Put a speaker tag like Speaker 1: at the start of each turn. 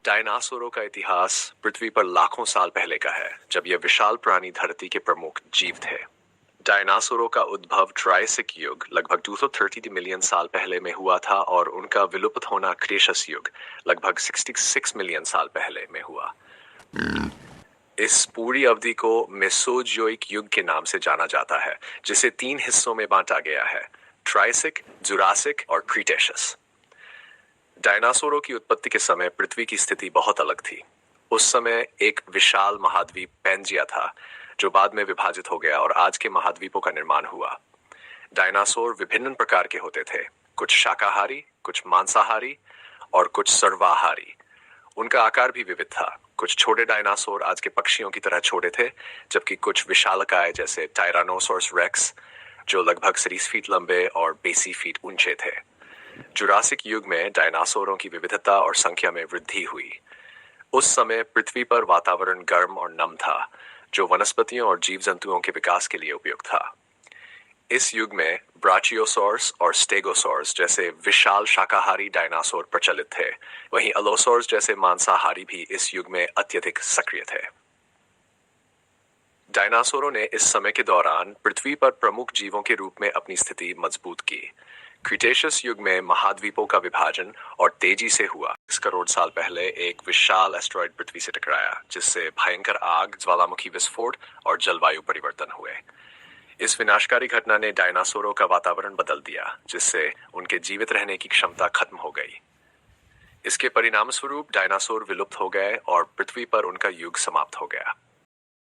Speaker 1: डायनासोरों का इतिहास पृथ्वी पर लाखों साल पहले का है, जब यह विशाल प्राणी धरती के प्रमुख जीव थे। डायनासोरों का उद्भव ट्रायसिक युग लगभग 230 मिलियन साल पहले में हुआ था और उनका विलुप्त होना क्रेटस युग लगभग 66 मिलियन साल पहले में हुआ। इस पूरी अवधि को मेसोजोइक युग के नाम से जाना जाता है, जिसे 3 हिस्सों में बांटा गया है: ट्रायसिक, जुरासिक और क्रीटेशियस। डायनासोरों की उत्पत्ति के समय पृथ्वी की स्थिति बहुत अलग थी। उस समय एक विशाल महाद्वीप पैंजिया था, जो बाद में विभाजित हो गया और आज के महाद्वीपों का निर्माण हुआ। डायनासोर विभिन्न प्रकार के होते थे, कुछ शाकाहारी, कुछ मांसाहारी और कुछ सर्वाहारी। उनका आकार भी विविध था। कुछ छोटे डायनासोर आज के पक्षियों की तरह छोटे थे, जबकि कुछ विशालकाय जैसे टायरानोसोरस रेक्स, जो लगभग 30 फीट लंबे और 80 फीट ऊंचे थे। जुरासिक युग में डायनासोरों की विविधता और संख्या में वृद्धि हुई। उस समय पृथ्वी पर वातावरण गर्म और नम था, जो वनस्पतियों और जीव जंतुओं के विकास के लिए उपयुक्त था। इस युग में ब्राचियोसॉर्स और स्टेगोसॉर्स जैसे विशाल शाकाहारी डायनासोर प्रचलित थे, वहीं अलोसॉर्स जैसे मांसाहारी भी इस युग में अत्यधिक सक्रिय थे। डायनासोरों ने इस समय के दौरान पृथ्वी पर प्रमुख जीवों के रूप में अपनी स्थिति मजबूत की। क्रीटेशियस युग में महाद्वीपों का विभाजन और तेजी से हुआ। 6 करोड़ साल पहले एक विशाल एस्टेरॉयड पृथ्वी से टकराया, जिससे भयंकर आग, ज्वालामुखी विस्फोट और जलवायु परिवर्तन हुए। इस विनाशकारी घटना ने डायनासोरों का वातावरण बदल दिया, जिससे उनके जीवित रहने की क्षमता खत्म हो गई। इसके परिणाम स्वरूप डायनासोर विलुप्त हो गए और पृथ्वी पर उनका युग समाप्त हो गया।